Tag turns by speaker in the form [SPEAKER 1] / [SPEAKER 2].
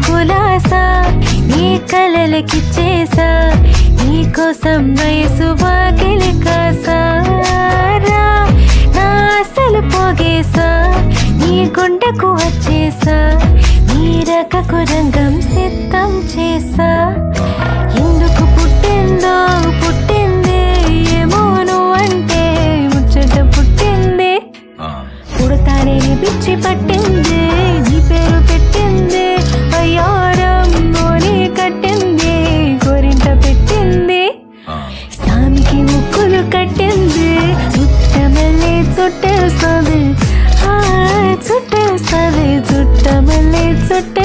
[SPEAKER 1] కులాసా నీ కలలకిచ్చేసా నీ కోసం వయసు వాకిలి కాసారా నా అసలు పోగేసా నీ గుండెకు వచ్చేసా నీ రకకు రంగం సిద్ధం చేసా ఎందుకు పుట్టిందో పుట్టింది ఏమో నువ్వంటే ముచ్చట పుట్టింది పుడతానే పిచ్చి పట్టింది నీ పేరు పెట్టింది అయ్యారం నోని కట్టింది గోరింట పెట్టింది సామికి ముక్కులు కట్టింది చుట్టమల్లే చుట్టేస్తుంది చుట్టేస్తుంది చుట్టమల్లే చుట్ట